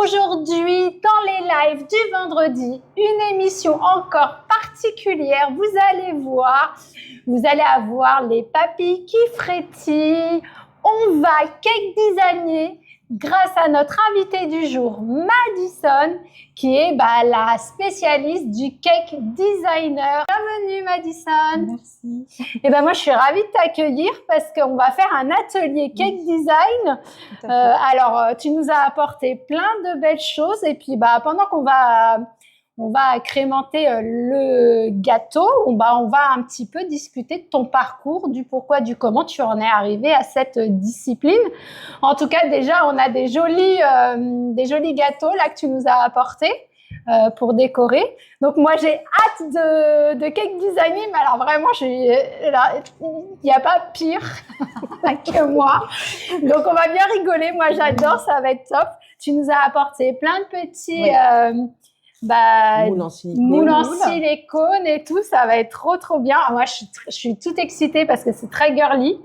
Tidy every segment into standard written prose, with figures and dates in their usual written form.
Aujourd'hui, dans les lives du vendredi, une émission encore particulière. Vous allez avoir les papilles qui frétillent. On va cake designer grâce à notre invitée du jour, Madison, qui est la spécialiste du cake designer. Bienvenue Madison. Merci. Et moi je suis ravie de t'accueillir parce qu'on va faire un atelier cake design. Alors tu nous as apporté plein de belles choses et puis pendant qu'on va agrémenter le gâteau, on va un petit peu discuter de ton parcours, du pourquoi, du comment tu en es arrivé à cette discipline. En tout cas, déjà, on a des jolis gâteaux là que tu nous as apportés pour décorer. Donc moi, j'ai hâte de cake designer, mais alors vraiment, il n'y a pas pire que moi. Donc on va bien rigoler. Moi, j'adore, ça va être top. Tu nous as apporté plein de petits... moule en silicone et tout, ça va être trop bien. Moi, je suis toute excitée parce que c'est très girly.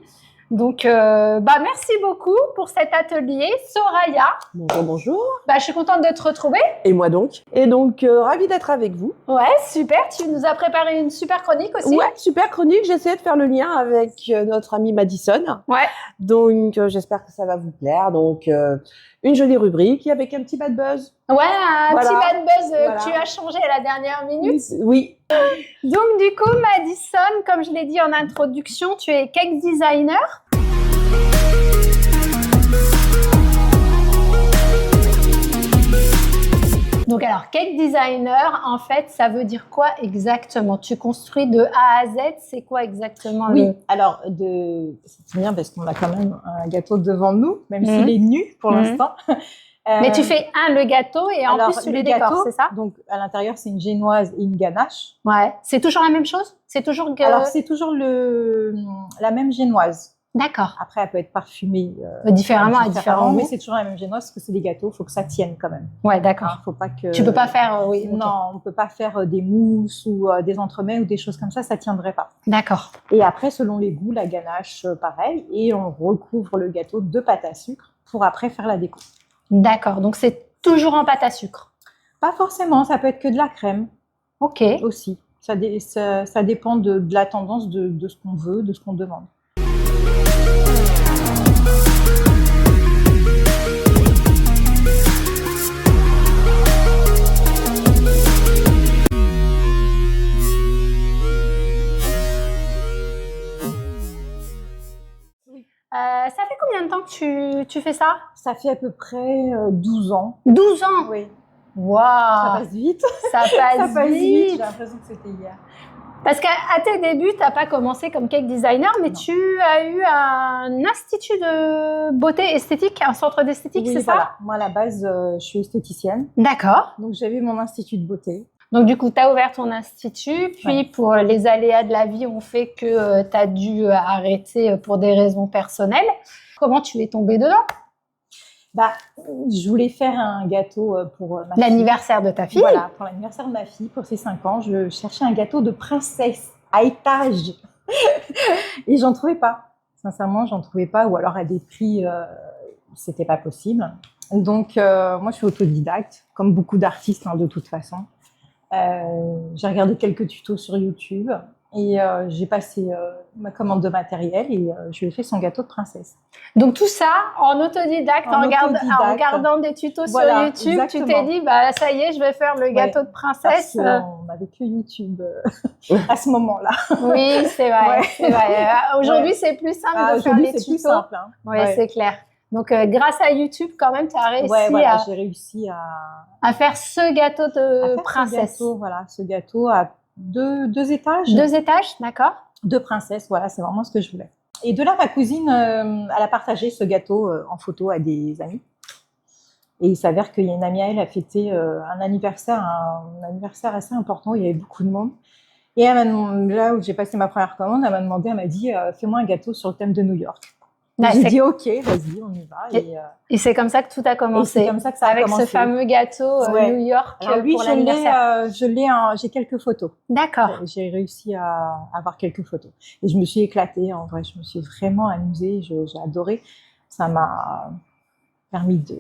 Donc, merci beaucoup pour cet atelier. Soraya. Bonjour. Je suis contente de te retrouver. Et moi donc. Et donc, ravie d'être avec vous. Ouais, super. Tu nous as préparé une super chronique aussi. Ouais, super chronique. J'essaie de faire le lien avec notre amie Madison. Ouais. Donc, j'espère que ça va vous plaire. Donc, une jolie rubrique avec un petit bad buzz. Ouais, petit bad buzz que tu as changé à la dernière minute. Oui. Donc, du coup, Madison, comme je l'ai dit en introduction, tu es cake designer. Donc, alors, cake designer, en fait, ça veut dire quoi exactement? Tu construis de A à Z, c'est quoi exactement? Oui, alors, c'est bien parce qu'on a quand même un gâteau devant nous, même s'il est nu pour l'instant. Mais tu fais le gâteau et en plus tu le décores, c'est ça? Donc, à l'intérieur, c'est une génoise et une ganache. Ouais. C'est toujours la même chose? C'est toujours Alors, c'est toujours la même génoise. D'accord. Après, elle peut être parfumée différemment à différents mais goûts. c'est toujours la même génoise parce que c'est des gâteaux, il faut que ça tienne quand même. Ouais, d'accord. Faut pas que... Tu peux pas faire, Non, on peut pas faire des mousses ou des entremets ou des choses comme ça tiendrait pas. D'accord. Et après, selon les goûts, la ganache, pareil, et on recouvre le gâteau de pâte à sucre pour après faire la déco. D'accord, donc c'est toujours en pâte à sucre? Pas forcément, ça peut être que de la crème. Ok. Aussi. Ça dépend de la tendance de ce qu'on veut, de ce qu'on demande. Ça fait combien de temps que tu fais ça? Ça fait à peu près 12 ans. 12 ans? Oui. Waouh! Ça passe vite. Ça passe vite. J'ai l'impression que c'était hier. Parce qu'à tes débuts, tu n'as pas commencé comme cake designer, mais tu as eu un institut de beauté esthétique, un centre d'esthétique, c'est ça? Voilà. Moi, à la base, je suis esthéticienne. D'accord. Donc, j'avais mon institut de beauté. Donc, du coup, tu as ouvert ton institut, puis pour les aléas de la vie ont fait que tu as dû arrêter pour des raisons personnelles. Comment tu es tombée dedans? Je voulais faire un gâteau pour ma fille. L'anniversaire de ta fille? Voilà, pour l'anniversaire de ma fille, pour ses 5 ans. Je cherchais un gâteau de princesse à étage. Et j'en trouvais pas. Sincèrement, j'en trouvais pas. Ou alors à des prix, c'était pas possible. Donc, moi, je suis autodidacte, comme beaucoup d'artistes, de toute façon. J'ai regardé quelques tutos sur YouTube et j'ai passé ma commande de matériel et je lui ai fait son gâteau de princesse. Donc tout ça en autodidacte, en regardant des tutos sur YouTube, exactement. Tu t'es dit ça y est, je vais faire le gâteau de princesse. On n'avait que YouTube à ce moment-là. Oui, c'est vrai. C'est vrai. Aujourd'hui, c'est plus simple de faire les tutos. Plus simple, hein. Oui, c'est clair. Donc, grâce à YouTube, quand même, tu as réussi j'ai réussi à faire ce gâteau de princesse. Ce gâteau à deux étages. 2 étages, d'accord. De princesse, voilà, c'est vraiment ce que je voulais. Et de là, ma cousine, elle a partagé ce gâteau en photo à des amis. Et il s'avère qu'il y a une amie à elle a fêté un anniversaire assez important, il y avait beaucoup de monde. Et là où j'ai passé ma première commande, elle m'a dit, fais-moi un gâteau sur le thème de New York. J'ai dit ok, vas-y, on y va. Et c'est comme ça que tout a commencé. C'est comme ça que ça a commencé. Avec ce fameux gâteau New York. Alors lui, pour l'anniversaire. J'ai quelques photos. D'accord. J'ai réussi à avoir quelques photos. Et je me suis éclatée, en vrai. Je me suis vraiment amusée. J'ai adoré. Ça m'a permis de...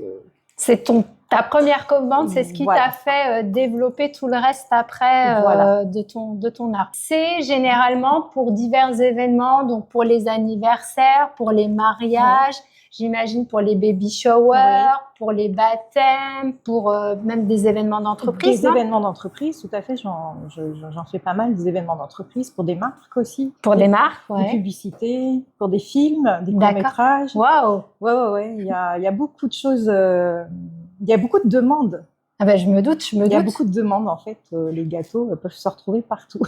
C'est ton Ta première commande, c'est ce qui Voilà. t'a fait développer tout le reste après Voilà. de ton art. C'est généralement pour divers événements, donc pour les anniversaires, pour les mariages, j'imagine pour les baby showers, pour les baptêmes, pour même des événements d'entreprise. Des événements d'entreprise, tout à fait. J'en fais pas mal, des événements d'entreprise pour des marques aussi. Pour des marques, Des publicités, pour des films, des courts-métrages. Waouh! Ouais. Il y a beaucoup de choses. Il y a beaucoup de demandes. Ah ben, je me doute. Il y a beaucoup de demandes, en fait. Les gâteaux peuvent se retrouver partout.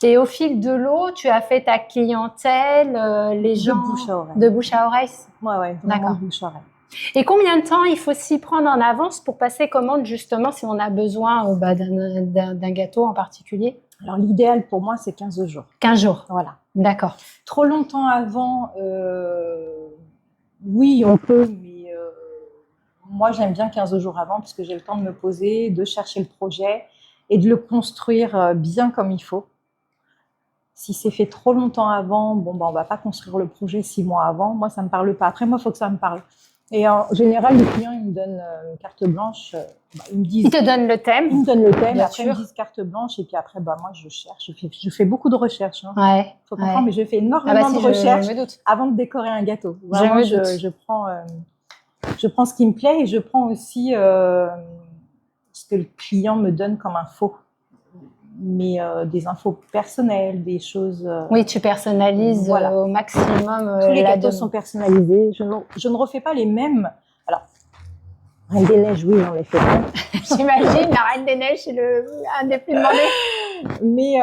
Et au fil de l'eau, tu as fait ta clientèle, les gens… De bouche à oreille. De bouche à oreille. Ouais, vraiment de bouche à oreille. Et combien de temps il faut s'y prendre en avance pour passer commande, justement, si on a besoin d'un gâteau en particulier? Alors, l'idéal pour moi, c'est 15 jours. 15 jours. Voilà. D'accord. Trop longtemps avant, oui, on peut, mais moi, j'aime bien 15 jours avant parce que j'ai le temps de me poser, de chercher le projet et de le construire bien comme il faut. Si c'est fait trop longtemps avant, bon, on va pas construire le projet 6 mois avant. Moi, ça me parle pas. Après, moi, il faut que ça me parle. Et en général, les clients, ils me donnent une carte blanche. Ils me disent. Ils te donnent le thème. Ils me donnent le thème. Bien Après, sûr. ils me disent carte blanche. Et puis après, moi, je cherche. Je fais beaucoup de recherches. Hein. Ouais. Faut comprendre, mais je fais énormément de je recherches me doute. avant de décorer un gâteau. Vraiment, je prends ce qui me plaît et je prends aussi ce que le client me donne comme info. Mais des infos personnelles, des choses… Oui, tu personnalises au maximum Tous les la gâteaux demande. sont personnalisés. Je ne refais pas les mêmes. Alors, Reine des Neiges, oui, j'en ai fait plein. J'imagine, la Reine des Neiges, c'est un des plus demandés. Mais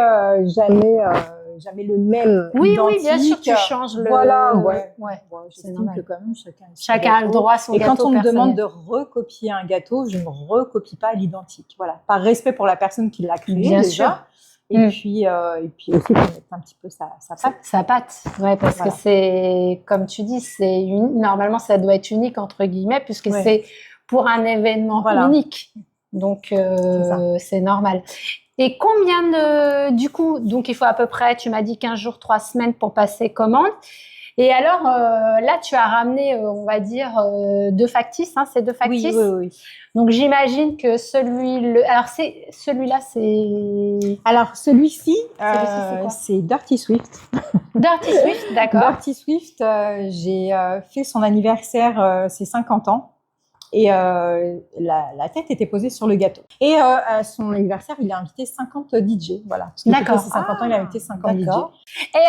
jamais le même. Oui, identique. bien sûr, tu changes le… Voilà, j'estime que quand même, chacun a le droit à son et gâteau quand on me personnel. demande de recopier un gâteau, je ne recopie pas l'identique. Voilà, par respect pour la personne qui l'a créé Bien déjà. sûr. Et puis aussi pour mettre un petit peu sa patte. Sa patte, ouais, parce que c'est, comme tu dis, normalement ça doit être unique entre guillemets, puisque c'est pour un événement unique. Donc c'est normal. Et combien du coup, donc il faut à peu près, tu m'as dit 15 jours, 3 semaines pour passer commande. Et alors là, tu as ramené, on va dire, 2 factices, hein, c'est 2 factices. Oui. Donc j'imagine que celui-là, c'est… Alors celui-ci, c'est c'est Dirty Swift. Dirty Swift, d'accord. Dirty Swift, j'ai fait son anniversaire, ses 50 ans. Et la tête était posée sur le gâteau. Et à son anniversaire, il a invité 50 DJ. Voilà. D'accord. Ses 50 ans, il a invité 50 DJ. Et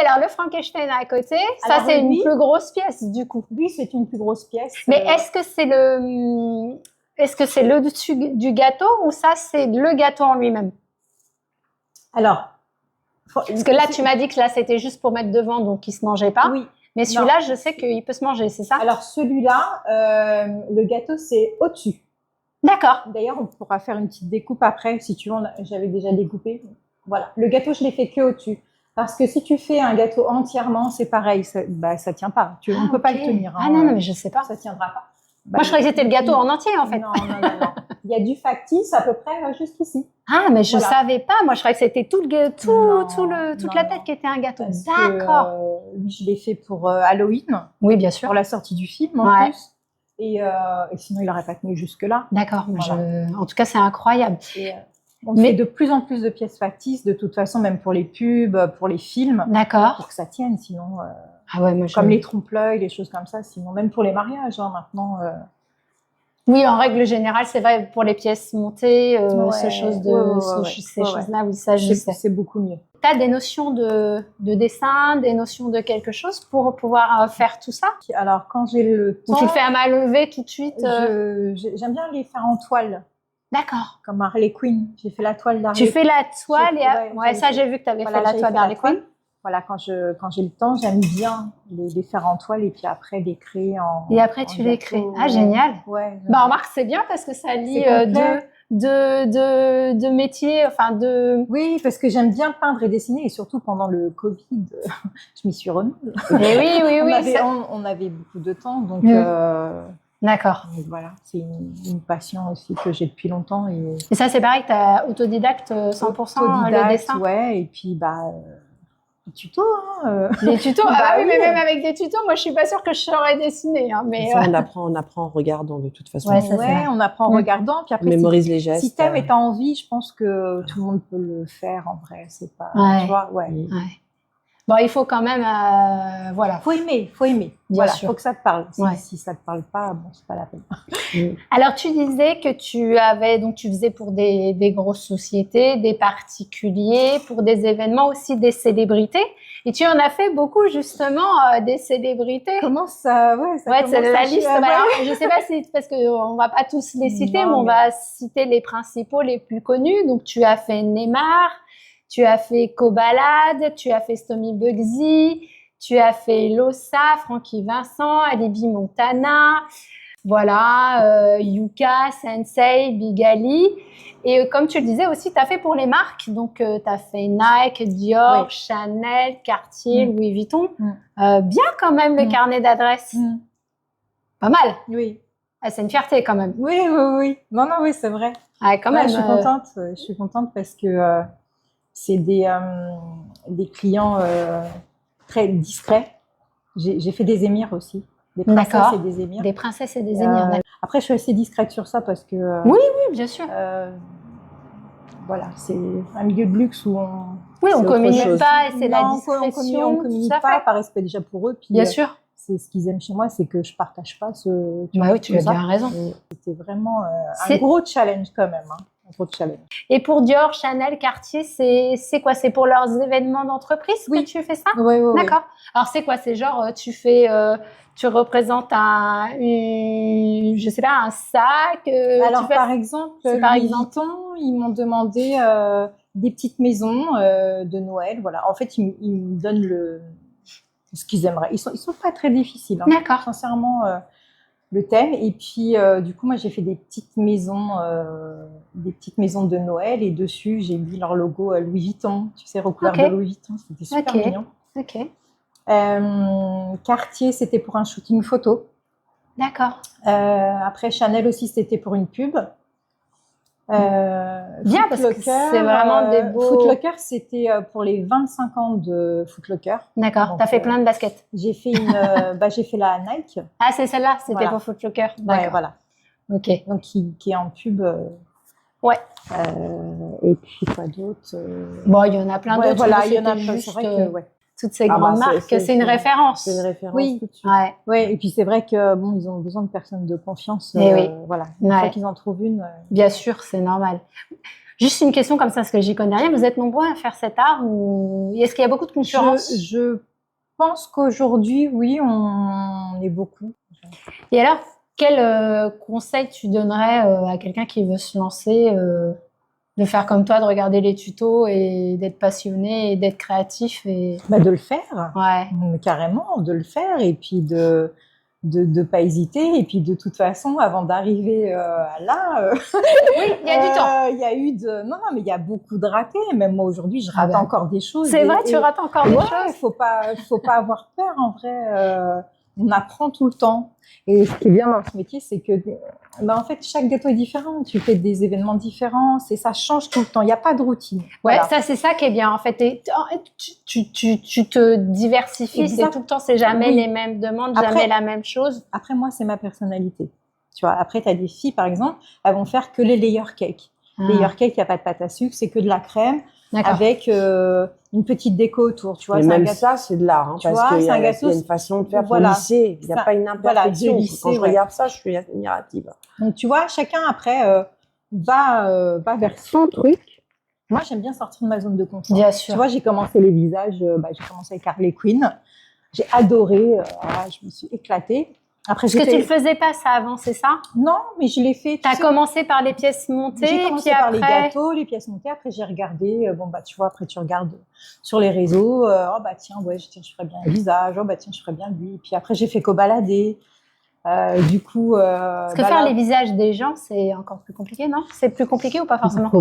alors, le Frankenstein à côté, ça, c'est une plus grosse pièce, du coup. Lui, c'est une plus grosse pièce. Mais est-ce que c'est le dessus du gâteau ou ça, c'est le gâteau en lui-même? Alors. Parce que là, tu m'as dit que là, c'était juste pour mettre devant, donc il ne se mangeait pas. Oui. Mais celui-là, je sais qu'il peut se manger, c'est ça? Alors, celui-là, le gâteau, c'est au-dessus. D'accord. D'ailleurs, on pourra faire une petite découpe après, si tu veux. J'avais déjà découpé. Voilà. Le gâteau, je l'ai fait que au-dessus. Parce que si tu fais un gâteau entièrement, c'est pareil. Ça tient pas. On ne peut pas le tenir. Hein, non, mais je sais pas. Ça tiendra pas. Moi, je croyais que c'était le gâteau en entier, en fait. Non. Il y a du factice à peu près juste ici. Ah, mais je savais pas. Moi, je croyais que c'était toute la tête qui était un gâteau. D'accord. Oui, je l'ai fait pour Halloween. Oui, bien sûr. Pour la sortie du film, en plus. Et sinon, il n'aurait pas tenu jusque-là. D'accord. En tout cas, c'est incroyable. On fait de plus en plus de pièces factices, de toute façon, même pour les pubs, pour les films. D'accord. Pour que ça tienne, sinon… comme les trompe-l'œil, les choses comme ça. Sinon, même pour les mariages, maintenant… Oui, en règle générale, c'est vrai, pour les pièces montées, ces choses-là, oui, ça, je sais. C'est beaucoup mieux. Tu as des notions de dessin, des notions de quelque chose pour pouvoir faire tout ça? Alors, quand j'ai le temps… Tu le fais à main levée tout de suite? J'aime bien les faire en toile. D'accord. Comme Harley Quinn. J'ai fait la toile d'Harley. Tu fais la toile ça, j'ai vu que tu avais fait la toile d'Harley Quinn. Voilà, quand j'ai le temps, j'aime bien les faire en toile et puis après les créer en… Et après, tu les crées. Ah, génial. Ouais. Remarque, c'est bien parce que ça lie deux métiers, Oui, parce que j'aime bien peindre et dessiner et surtout pendant le Covid, je m'y suis remise. Oui. On avait beaucoup de temps, donc… D'accord. Voilà, c'est une passion aussi que j'ai depuis longtemps. Et ça, c'est pareil, tu as autodidacte 100% le dessin? Ouais, et puis Les tutos, hein. Les tutos, Bah ah oui, mais oui. même avec des tutos, moi je suis pas sûre que je saurais dessiner. Hein, mais Ça, on apprend en regardant de toute façon. Ouais, ça, c'est vrai. Ouais, on apprend en Mm. regardant. Puis On après, mémorise les gestes. si t'aimes et t'as envie, je pense que tout le monde peut le faire en vrai. C'est pas, Ouais. tu vois, ouais. Mm. ouais. Bon, il faut quand même, voilà. Faut aimer, faut aimer. Bien Voilà, sûr. faut que ça te parle. Ouais. Si ça te parle pas, bon, c'est pas la peine. Alors, tu disais que tu faisais pour des grosses sociétés, des particuliers, pour des événements aussi des célébrités. Et tu en as fait beaucoup, justement, des célébrités. Comment ça, ouais, ça Ouais, commence c'est la à liste. chier. Bah, alors, je sais pas si, parce qu'on va pas tous les citer, Non, mais on mais- va citer les principaux, les plus connus. Donc, tu as fait Neymar, tu as fait Kobalade, tu as fait Stomy Bugsy, tu as fait Lossa, Francky Vincent, Alibi Montana, voilà, Yuka, Sensei, Big Ali. Et comme tu le disais aussi, tu as fait pour les marques. Donc, tu as fait Nike, Dior, Oui. Chanel, Cartier, Mm. Louis Vuitton. Mm. Bien quand même le Mm. carnet d'adresses. Mm. Pas mal. Oui. Ah, c'est une fierté quand même. Oui, oui, oui. Non, non, oui, c'est vrai. Ouais, quand Ouais, même. je suis contente. Je suis contente parce que c'est des clients très discrets. J'ai fait des émirs aussi, des princesses D'accord. et des émirs. Des princesses et des émirs. d'accord. Après, je suis assez discrète sur ça parce que Oui, bien sûr. voilà, c'est un milieu de luxe où on Oui, on c'est autre communique chose. pas et c'est la Non, discrétion. on communique tout à pas fait. par respect déjà pour eux. Puis, Bien sûr. c'est ce qu'ils aiment chez moi, c'est que je partage pas ce. Bah vois, oui, tu tout as ça. bien raison. C'était vraiment C'est- un gros challenge quand même, hein, un gros challenge. Et pour Dior, Chanel, Cartier, c'est quoi? C'est pour leurs événements d'entreprise Oui. que tu fais ça? Oui, oui, D'accord. Alors, c'est quoi? C'est genre, tu représentes je sais pas, un sac. Alors, tu fais- par exemple, c'est par Louis exemple. Vuitton, ils m'ont demandé des petites maisons de Noël. Voilà. En fait, ils me donnent ce qu'ils aimeraient. Ils sont pas très difficiles, hein. D'accord. Sincèrement, le thème. Et puis, du coup, moi, j'ai fait des petites maisons de Noël. Et dessus, j'ai mis leur logo Louis Vuitton. Tu sais, recouvert Ok. de Louis Vuitton. C'était super Ok. mignon. Ok. Cartier, c'était pour un shooting photo. D'accord. Après, Chanel aussi, c'était pour une pub. Bien, parce que c'est vraiment des beaux- Foot Locker, c'était pour les 25 ans de Foot Locker. D'accord. Donc, T'as fait plein de baskets. J'ai fait j'ai fait la Nike. Ah, c'est celle-là. C'était Voilà. pour Foot Locker. Ouais, D'accord. voilà. Ok. Donc, qui est en pub. Ouais. Et puis, quoi d'autre Bon, il y en a plein Ouais, d'autres. voilà, mais il y en a c'était plein. juste, C'est vrai que, ouais. toutes ces Ah grandes bah, marques, c'est une référence. C'est une référence Oui. tout de suite. Ouais. Ouais, et puis c'est vrai que bon, ils ont besoin de personnes de confiance. Eh oui. Voilà. Une Ouais. fois qu'ils en trouvent une. Bien sûr, c'est normal. Juste une question comme ça, parce que j'y connais rien. Vous êtes nombreux à faire cet art ou est-ce qu'il y a beaucoup de concurrence? Je pense qu'aujourd'hui, oui, on est beaucoup. Et alors, quel conseil tu donnerais à quelqu'un qui veut se lancer, de faire comme toi, de regarder les tutos et d'être passionné et d'être créatif et Bah, de le faire. ouais. Carrément, de le faire et puis de pas hésiter. Et puis de toute façon, avant d'arriver là, Oui, il y a du temps. il y a eu non, mais il y a beaucoup de ratés. Même moi aujourd'hui, je rate bah. encore des choses. C'est Et- vrai, tu et- rates encore des Ouais, choses. faut pas avoir peur en vrai. On apprend tout le temps. Et ce qui est bien dans ce métier, c'est que, en fait, chaque gâteau est différent. Tu fais des événements différents, ça change tout le temps. Il n'y a pas de routine. Ouais, Voilà. ça c'est ça qui est bien en fait. Et tu te diversifies, Exact. c'est tout le temps, c'est jamais Oui. les mêmes demandes, Après- jamais la même chose. Après, moi, c'est ma personnalité. Tu vois, après, tu as des filles, par exemple, elles vont faire que les layer cakes. Layer cake, il n'y a pas de pâte à sucre, c'est que de la crème D'accord. avec une petite déco autour. Tu vois, Et c'est un même gâteau. ça, c'est de l'art. Hein, Tu parce vois, qu'il y c'est un a gâteau, une façon de faire pour voilà. lisser. Il n'y a Ça- pas une imperfection. de lisser, Quand je ouais. regarde ça, je suis admirative. Donc, tu vois, chacun après va vers son truc. Moi, j'aime bien sortir de ma zone de confort. Bien Tu sûr. vois, j'ai commencé les visages, j'ai commencé avec Harley Quinn. J'ai adoré, je me suis éclatée. Après, Parce que j'ai tu ne fait... faisais pas ça avant, c'est ça? Non, mais je l'ai fait. Tu as commencé par les pièces montées, J'ai et commencé puis par les après. gâteaux, les pièces montées. Après, j'ai regardé. Tu vois, après, tu regardes sur les réseaux. Tiens, ouais, je ferais bien le visage. Tiens, je ferais bien lui. Puis après, j'ai fait qu'au-balader. Du coup. Parce que faire les visages des gens, c'est encore plus compliqué, non? C'est plus compliqué ou pas forcément?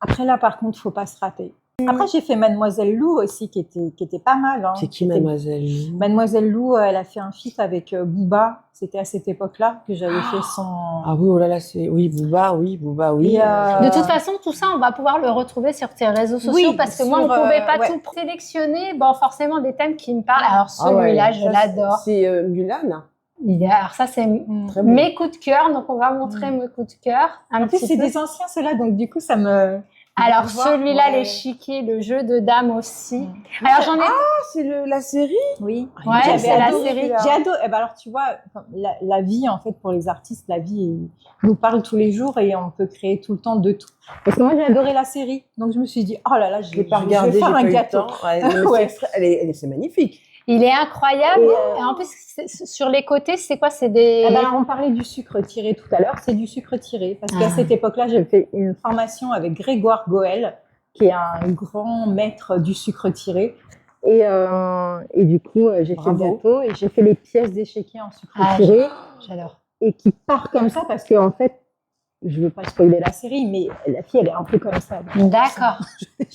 Après, là, par contre, faut pas se rater. Après, j'ai fait Mademoiselle Lou aussi, qui était pas mal. Hein. C'est qui, C'était- Mademoiselle Lou? Mademoiselle Lou, elle a fait un feat avec Booba. C'était à cette époque-là que j'avais fait son. Ah oui, oh là là, oui, Booba, oui. Et, De toute façon, tout ça, on va pouvoir le retrouver sur tes réseaux sociaux Oui, parce que moi, on sur, ne pouvait pas ouais. tout sélectionner. Bon, forcément, des thèmes qui me parlent. Alors, Ah ouais, celui-là, je ça, l'adore. C'est Mulan. Alors, ça, c'est Très bon. mes coups de cœur. Donc, on va montrer mes coups de cœur. Un En plus, petit c'est peu. des anciens, ceux-là, donc du coup, ça me. Alors, voir, celui-là, ouais. l'échiquier, le jeu de dames aussi. Alors, j'en ai. Ah, c'est la série? Oui. Ouais, J'avais c'est la adoré série. celui-là. J'ai adoré. Eh ben alors, tu vois, la vie, en fait, pour les artistes, la vie nous parle tous les jours et on peut créer tout le temps de tout. Parce que moi, j'ai adoré la série. Donc, je me suis dit, oh là là, Je l'ai pas regardé, je vais j'ai faire pas un eu le gâteau. temps. Ouais, mais Ouais. c'est magnifique. Il est incroyable. Et, Et en plus, sur les côtés, c'est quoi? C'est des. Eh ben, on parlait du sucre tiré tout à l'heure, c'est du sucre tiré. Parce qu'à Ah. cette époque-là, j'ai fait une formation avec Grégoire Goël, qui est un grand maître du sucre tiré. Et du coup, j'ai fait le Bravo. gâteau et j'ai fait les pièces d'échiquier en sucre Ah, tiré. J'adore. Et qui part comme ça parce que, en fait, je veux pas spoiler la série, mais la fille, elle est un peu comme ça. D'accord.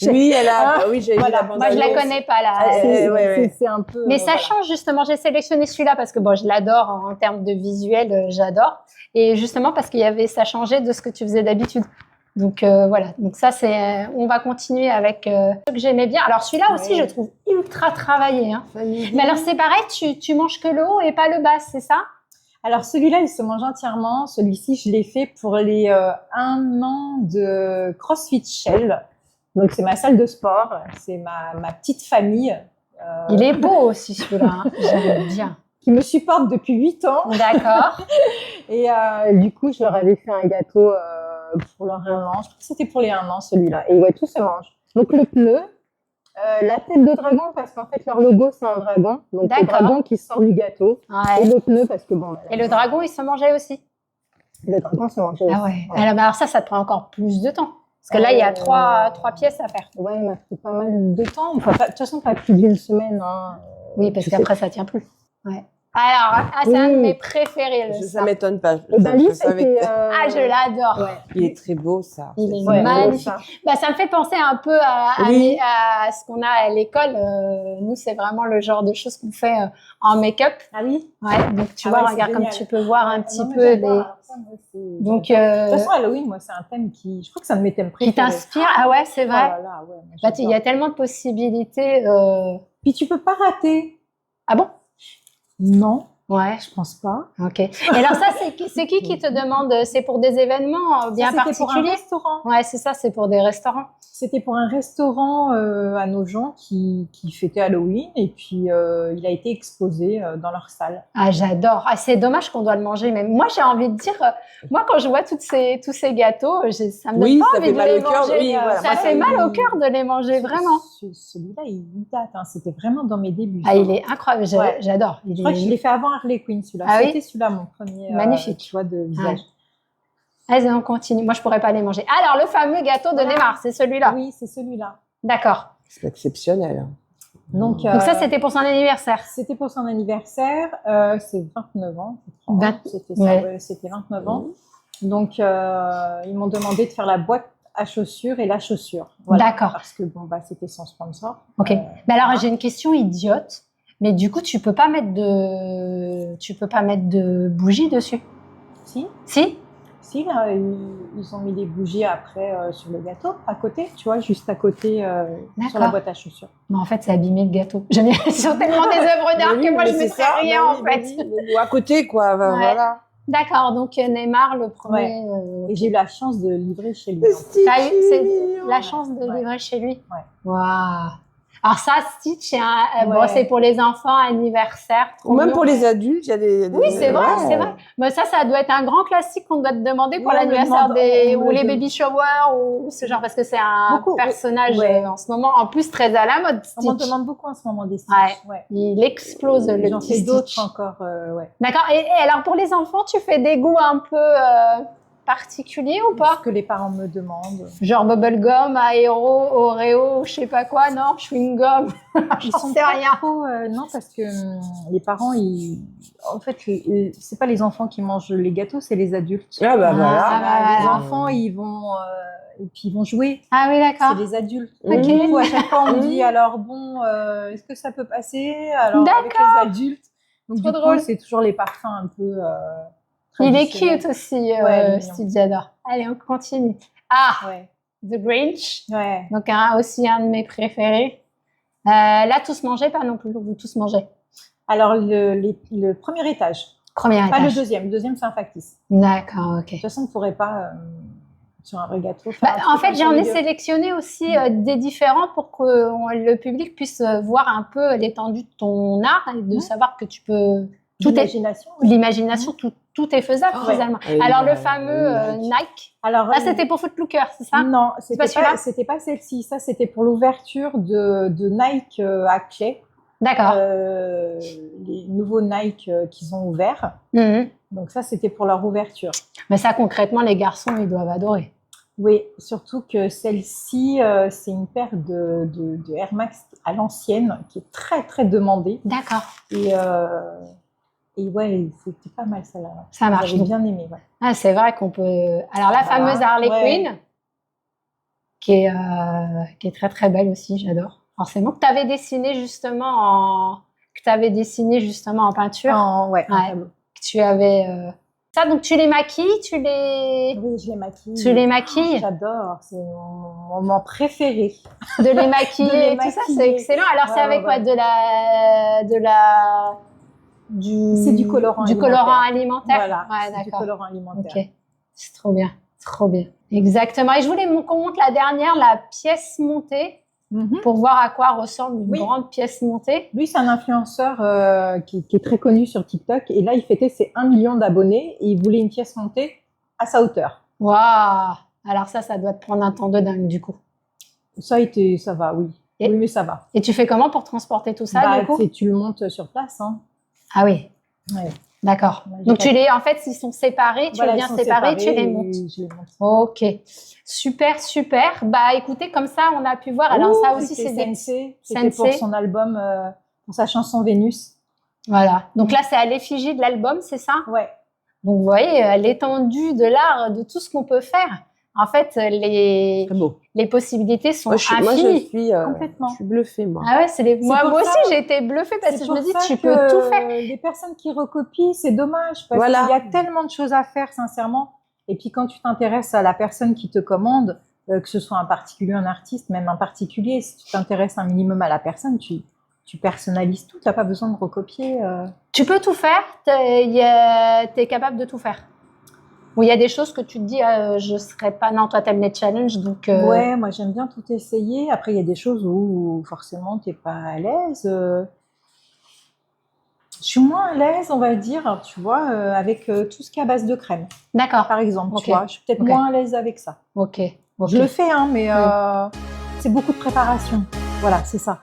Oui, Ah, oui, j'ai voilà. vu la Moi, je la bande-annonce. connais pas là. Ouais. C'est un peu. Mais ça voilà. change justement. J'ai sélectionné celui-là parce que bon, je l'adore en termes de visuel, j'adore. Et justement parce ça changeait de ce que tu faisais d'habitude. Donc voilà. Donc ça, on va continuer avec ce que j'aimais bien. Alors celui-là aussi, Ouais. je trouve ultra travaillé. Hein. Mais alors c'est pareil, tu manges que le haut et pas le bas, c'est ça? Alors celui-là, il se mange entièrement. Celui-ci, je l'ai fait pour les 1 an de CrossFit Shell. Donc c'est ma salle de sport, c'est ma petite famille. Il est beau aussi celui-là. Hein. J'aime bien. Qui me supporte depuis 8 ans. D'accord. Et du coup, je leur avais fait un gâteau pour leur 1 an. Je crois que c'était pour les 1 an celui-là. Et ouais, tout se mange. Donc le pneu, la tête de dragon parce qu'en fait leur logo c'est un dragon. Donc le D'accord. dragon qui sort du gâteau. Et Ouais. le pneu parce que bon. Bah, Et le dragon, il se mangeait aussi. le dragon se mangeait. Ah ouais. Alors ça te prend encore plus de temps. Parce que là, il y a trois pièces à faire. Ouais, il m'a pris pas mal de temps. Enfin, de toute façon, pas plus d'une semaine. Hein. Oui, parce Tu qu'après, ça tient plus. Ouais. Alors, c'est un de Oui. mes préférés, Ça m'étonne pas. Et ben lui, Je savais c'était. que- Ah, je l'adore. Ouais. Il est très beau, ça. Il est Ouais, magnifique. ça. Bah, ça me fait penser un peu Oui. à ce qu'on a à l'école. Nous, c'est vraiment le genre de choses qu'on fait en make-up. Ah oui. Ouais, donc tu Ah vois, ouais, c'est regarde comme génial. tu peux voir un petit Non, mais peu j'adore. les. Alors, ça, moi, c'est- Donc, De toute façon, Halloween, moi, c'est un thème qui. Je crois que c'est un de mes thèmes qui préférés. t'inspire. Ah ouais, c'est Oh vrai. là là, ouais, moi, Bah, il y a j'adore. tellement de possibilités. Puis tu peux pas rater. Ah bon? Non, Ouais. je pense pas. Ok. Et alors ça, c'est qui te demande? C'est pour des événements bien Ça, c'était pour un particuliers? restaurant. Ouais, c'est ça, c'est pour des restaurants. C'était pour un restaurant à Nogent qui fêtait Halloween et puis il a été exposé dans leur salle. Ah, j'adore. Ah, c'est dommage qu'on doit le manger. Mais moi, j'ai envie de dire, moi, quand je vois tous ces gâteaux, ça me donne Oui, pas ça envie fait de mal les au cœur. manger. Oui, voilà. Ça Moi, fait mal au cœur de les manger, vraiment. Celui-là, il date. Hein. C'était vraiment dans mes débuts. Ah, il est incroyable. Ouais. J'adore. Je crois que je l'ai fait avant Harley Quinn, celui-là. Ah oui? C'était celui-là, mon premier Magnifique. choix de visage. Allez, on continue. Moi, je pourrais pas les manger. Alors, le fameux gâteau de Voilà. Neymar, c'est celui-là. Oui, c'est celui-là. D'accord. C'est exceptionnel. Donc ça, c'était pour son anniversaire. c'était pour son anniversaire. C'est 29 ans, je crois. 20 C'était ça, ouais. ouais, c'était 29 ans. Donc, ils m'ont demandé de faire la boîte à chaussures et la chaussure. Voilà. D'accord. Parce que bon, bah, c'était son sponsor. Ok. Mais alors, voilà. j'ai une question idiote. Mais du coup, tu peux pas mettre de bougies dessus. Si, Si? là, ils ont mis des bougies après sur le gâteau, à côté, tu vois, juste à côté sur la D'accord. boîte à chaussures. Mais en fait, c'est abîmé le gâteau. J'aime bien. Sur tellement des œuvres d'art que moi, je me mettrais rien, en fait. Ou à côté, quoi. Ouais. Voilà. D'accord. Donc, Neymar, le premier. Et j'ai eu la chance de livrer chez lui. T'as eu la chance de Ouais. livrer chez lui. Ouais. Waouh. Alors ça, Stitch, bon, Ouais. c'est pour les enfants, anniversaire. trop Ou même mignon. pour les adultes, il y a des. Oui, c'est vrai, Ouais. c'est vrai. Mais ça doit être un grand classique qu'on doit te demander pour Ouais, on me l'anniversaire demande- ou les baby showers ou ce genre, parce que c'est un Beaucoup, personnage ouais. en ce moment, en plus très à la mode, On m'en Stitch. demande beaucoup en ce moment des Stitch. Ouais. Il explose le J'en petit fais d'autres Stitch. encore, ouais. D'accord. Et alors pour les enfants, tu fais des goûts un peu particuliers ou pas? Ce que les parents me demandent. Genre bubblegum, aéro, Oreo, je sais pas quoi, non? Chewing gum. Ils J'en sont sais pas rien. trop, non, parce que les parents, en fait, c'est pas les enfants qui mangent les gâteaux, c'est les adultes. Ah bah Ah, voilà. bah, Les voilà. enfants, ils vont et puis ils vont jouer. Ah oui, C'est d'accord. des adultes. Ok. Du coup, à chaque fois, on me dit alors bon, est-ce que ça peut passer? Alors avec les adultes. Donc Trop du drôle. coup, c'est toujours les parfums un peu. Il est traditionnels. cute aussi, Ouais, il est mignon. Steve, j'adore. Allez, on continue. Ah, Ouais. The Grinch. Ouais. Donc, aussi un de mes préférés. Là, tous mangés, pas non plus. Vous tous mangez. Alors le premier étage, Premier pas le étage. deuxième. Le deuxième, c'est un factice. D'accord, ok. De toute façon, on ne pourrait pas sur un vrai gâteau. Faire Bah, un en truc fait, comme j'en ça, ai les deux. sélectionné aussi des différents pour que le public puisse voir un peu l'étendue de ton art et de savoir que tu peux. Tout est L'imagination. Oui. l'imagination, tout est faisable Ouais. finalement. Oui, Alors le bah, fameux Nike. Nike. Alors Là, c'était pour Footlooker, c'est ça? non, pas c'était celui-là pas, c'était pas celle-ci. Ça, c'était pour l'ouverture de Nike à Clay. D'accord. Les nouveaux Nike qu'ils ont ouverts. Mhm. Donc ça, c'était pour leur ouverture. Mais ça, concrètement, les garçons, ils doivent adorer. Oui, surtout que celle-ci, c'est une paire de Air Max à l'ancienne qui est très très demandée. D'accord. Et ouais, c'était pas mal celle-là. Ça marche. J'avais Donc, bien aimé. Ouais. ah, c'est vrai qu'on peut. Alors la Voilà. fameuse Harley Ouais. Quinn, qui est très très belle aussi, j'adore. Forcément. Que tu avais dessiné justement en peinture. Ouais, un Ouais. tableau. Que tu avais. Ça, donc tu les maquilles, tu les maquilles. J'adore, c'est mon moment préféré. De les maquiller, De les tout ça, c'est maquiller. excellent. Alors, c'est Ouais, avec ouais, quoi? C'est du colorant colorant alimentaire. Voilà, Ouais, c'est du d'accord. colorant alimentaire. Ok, c'est trop bien, trop bien. Exactement. Et je voulais qu'on monte la dernière, la pièce montée, Mhm. pour voir à quoi ressemble une Oui. grande pièce montée. Lui, c'est un influenceur qui est très connu sur TikTok. Et là, il fêtait ses 1 million d'abonnés et il voulait une pièce montée à sa hauteur. Waouh! Alors ça doit te prendre un temps de dingue du coup. Ça va, oui. Et- Oui, mais ça va. Et tu fais comment pour transporter tout ça Bah, du coup? tu le montes sur place. Hein. Ah oui, Ouais. d'accord. Ouais, j'ai Donc pas- en fait, s'ils sont séparés, tu Voilà, les ils viens sont séparer, tu les séparés montes. et je les monte. Ok, super, super. Bah écoutez, comme ça, on a pu voir. Alors Ouh, ça aussi, c'était c'est des... Sensei. C'était pour Sensei. son album, pour sa chanson Vénus. Voilà. Donc là, c'est à l'effigie de l'album, c'est ça? Ouais. Donc vous voyez, l'étendue de l'art, de tout ce qu'on peut faire. En fait, les Très beau. possibilités sont Moi, je infinies. suis Complètement. je suis bluffée, moi. Ah ouais, moi pour aussi, ça- j'ai été bluffée parce que C'est je me pour dis, ça tu que peux tout faire. Les personnes qui recopient, c'est dommage parce Voilà. qu'il y a tellement de choses à faire, sincèrement. Et puis quand tu t'intéresses à la personne qui te commande, que ce soit un particulier, un artiste, même un particulier, si tu t'intéresses un minimum à la personne, tu personnalises tout. Tu n'as pas besoin de recopier. Tu peux tout faire, t'es capable de tout faire. Ou il y a des choses que tu te dis, je serais pas... Non, toi, t'aimes les challenges, donc... Ouais, moi j'aime bien tout essayer. Après, il y a des choses où forcément tu n'es pas à l'aise. Je suis moins à l'aise, on va dire, tu vois, avec tout ce qui est à base de crème. D'accord, Par exemple, Ok. tu vois, je suis peut-être Ok. moins à l'aise avec ça. ok. Je le fais, hein, mais c'est beaucoup de préparation. Voilà, c'est ça.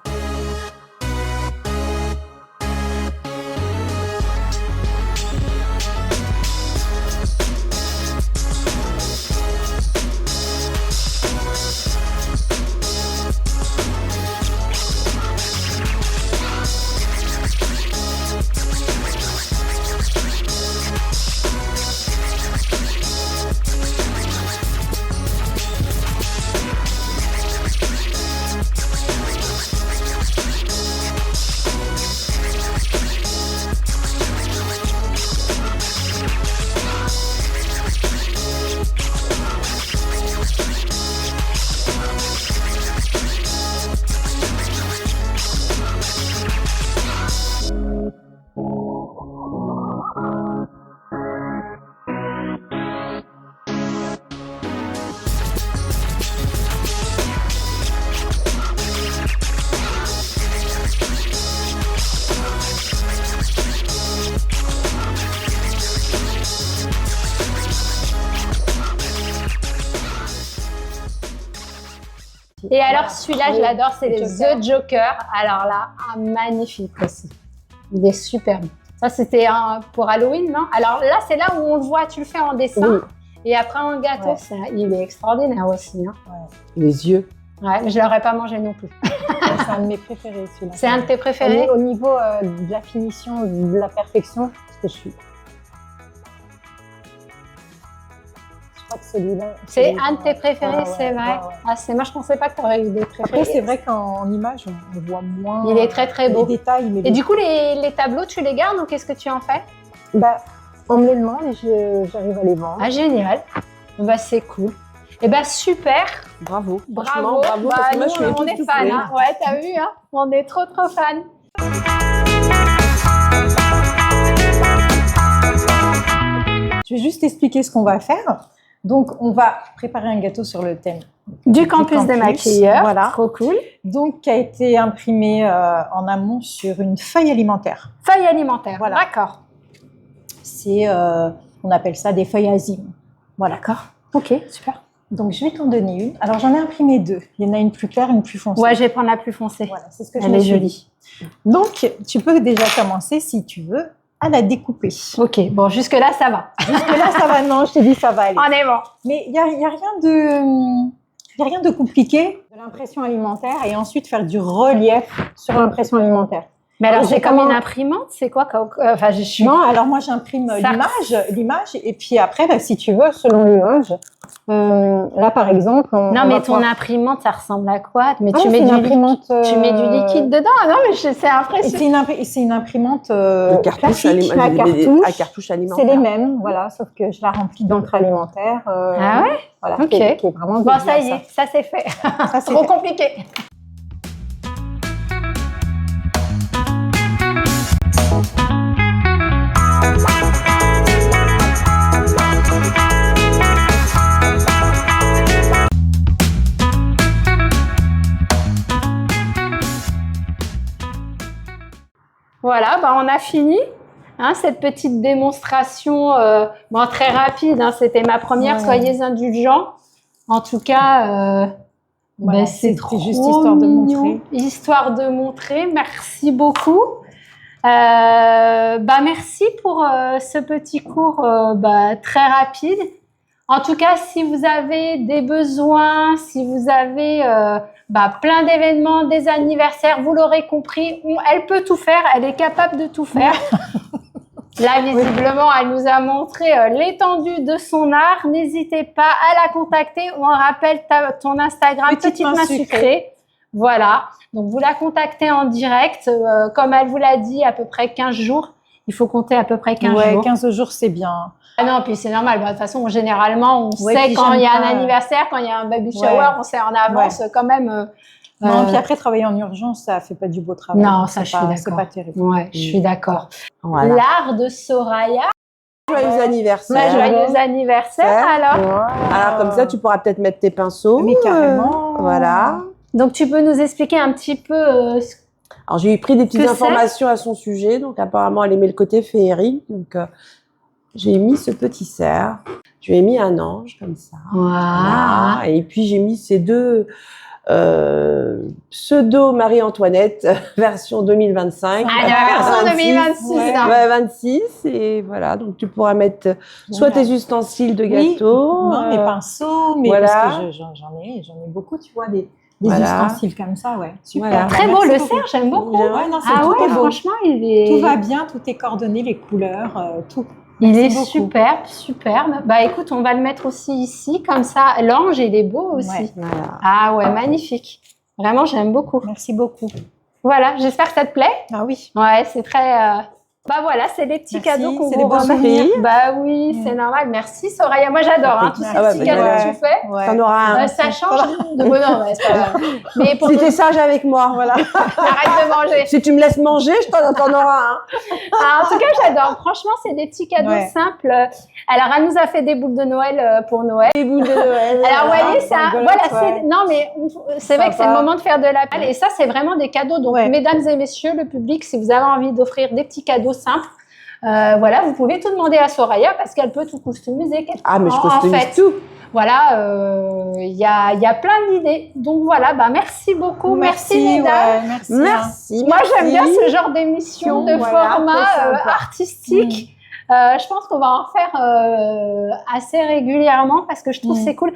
Et alors, Voilà. celui-là, je Oui, l'adore, c'est le les Joker. The Joker. Alors là, magnifique aussi. Il est superbe. Ça, c'était pour Halloween, non? Alors là, c'est là où on le voit, tu le fais en dessin. Oui. Et après, en gâteau, Ouais. il est extraordinaire aussi. Hein. Les yeux. Ouais, mais je ne l'aurais pas mangé non plus. C'est un de mes préférés, celui-là. C'est un de tes préférés? Au niveau de la finition, de la perfection, ce que je suis. crois que celui-là. C'est un de tes préférés, Ouais, c'est ouais, vrai. ouais, ouais. Ah, c'est moi, je pensais pas que tu aurais eu des préférés. Après, c'est vrai qu'en image, on voit moins. Il est très, très beau. Les détails. Mais Et du coup, les tableaux, tu les gardes ou qu'est-ce que tu en fais? bah, on me les demande et j'arrive à les vendre. Ah, génial. Bah, c'est cool. Et bah, super. Bravo. Bravo. Franchement, bravo. Bah, parce que moi, nous, je suis on est fans. Hein. Ouais, t'as vu, hein. On est trop, trop fans. Je vais juste expliquer ce qu'on va faire. Donc, on va préparer un gâteau sur le thème Du campus des maquilleurs. Voilà. Trop cool. Donc, qui a été imprimé en amont sur une feuille alimentaire. Feuille alimentaire. Voilà. D'accord. C'est, on appelle ça des feuilles azim. Voilà. D'accord. Ok, super. Donc, je vais t'en donner une. Alors, j'en ai imprimé deux. Il y en a une plus claire, une plus foncée. Ouais, je vais prendre la plus foncée. Voilà, c'est ce que je Elle me est suis jolie. dit. Donc, tu peux déjà commencer, si tu veux, à la découper. Ok, bon, jusque-là, ça va. Jusque-là, ça va. Non, je t'ai dit, ça va aller. On est bon. Mais il y a rien de compliqué. De l'impression alimentaire et ensuite faire du relief sur l'impression alimentaire. Mais alors, Alors, c'est j'ai comme comment- une imprimante, c'est quoi enfin, je suis... Non, alors moi j'imprime Ça- l'image, et puis après, là, si tu veux, selon l'image, là par exemple, Non, mais ton imprimante, ça ressemble à quoi? Mais tu c'est mets une du imprimante. tu mets du liquide dedans? Non, mais c'est Et impressionnant. c'est une imprimante Le cartouche classique, à à cartouche C'est alimentaire. les mêmes, voilà, sauf que je la remplis d'encre alimentaire. Ah ouais? Voilà, Ok. qui est vraiment Bon, dédiée ça à y est, ça c'est fait. Ça, c'est Trop fait. compliqué. Voilà, bah on a fini. Hein, cette petite démonstration, bon, très rapide, hein, c'était ma première, Ouais. soyez indulgents. En tout cas, Voilà, bah, c'est c'était trop juste histoire de mignon. montrer. Histoire de montrer, merci beaucoup. Merci pour ce petit cours très rapide. En tout cas, si vous avez des besoins, si vous avez plein d'événements, des anniversaires, vous l'aurez compris, elle peut tout faire, elle est capable de tout faire. Là, visiblement, elle nous a montré l'étendue de son art. N'hésitez pas à la contacter. On rappelle ton Instagram, Petite Main Sucrée. Voilà. Donc, vous la contactez en direct. Comme elle vous l'a dit, à peu près 15 jours. Il faut compter à peu près 15 Ouais, jours. 15 jours, c'est bien. Ah non, puis c'est normal. De toute façon, généralement, on Ouais, sait puis quand il y a j'aime un pas, anniversaire, quand il y a un baby shower, Ouais. on sait en avance quand même. Non, puis après, travailler en urgence, ça fait pas du beau travail. Non, Donc, ça, c'est je suis pas- d'accord. C'est pas terrible. Ouais, je suis d'accord. Voilà. L'art de Soraya. Joyeux anniversaire. Bah, joyeux anniversaire alors. Alors comme ça, tu pourras peut-être mettre tes pinceaux. Mais carrément. Voilà. Donc tu peux nous expliquer un petit peu Alors j'ai pris des petites Que c'est informations à son sujet. Donc apparemment, elle aimait le côté féerique. Donc j'ai mis ce petit cerf. Je lui ai mis un ange comme ça. Voilà. Et puis j'ai mis ces deux pseudo Marie-Antoinette version 2025. Ah, la version 2026. Ouais. hein. Ouais, 26 et voilà, donc tu pourras mettre soit Voilà. tes ustensiles de Oui. gâteau, Non, mes pinceaux, mais voilà. parce que j'en ai beaucoup, tu vois, des Voilà. ustensiles comme ça, ouais. Super. Voilà. Très Merci beau le beaucoup. cerf, j'aime beaucoup. Ouais, non, c'est Ah tout ouais, est beau. franchement, il est. Tout va bien, tout est coordonné, les couleurs, tout. Il est Merci beaucoup. superbe, superbe. Bah écoute, on va le mettre aussi ici, comme ça. L'ange, il est beau aussi. Ouais. voilà. Ah ouais, magnifique. Vraiment, j'aime beaucoup. Merci beaucoup. Voilà, j'espère que ça te plaît. Ah oui. Ouais, c'est très. Bah voilà, c'est les petits Merci, cadeaux qu'on c'est vous des beaux remet. souvenirs. Bah oui, c'est normal. Merci Soraya. Moi j'adore hein, tous ces Ah ouais, petits bah, cadeaux ouais. que tu fais. Ouais. T'en auras un. Ça change de bonheur, ouais, c'est pas grave. Mais pour Si t'es sage avec moi, voilà. arrête de manger. Si tu me laisses manger, t'en auras un. Ah, en tout cas, j'adore. Franchement, c'est des petits cadeaux Ouais. simples. Alors, elle nous a fait des boules de Noël pour Noël. Les boules de Noël. Alors, vous voyez, ça, rigolote, voilà, ouais. non, mais c'est vrai que c'est le Sympa. moment de faire de la palle. Et ça, c'est vraiment des cadeaux. Donc, Ouais. mesdames et messieurs, le public, si vous avez envie d'offrir des petits cadeaux simples, voilà, vous pouvez tout demander à Soraya parce qu'elle peut tout customiser. Ah, mais je En customise fait. tout. Voilà, il y a plein d'idées. Donc, voilà, bah, merci beaucoup. Merci mesdames. ouais, merci. Merci. Moi, j'aime bien merci. ce genre d'émission, de Voilà, format très sympa. artistique. Je pense qu'on va en faire assez régulièrement parce que je trouve que c'est cool.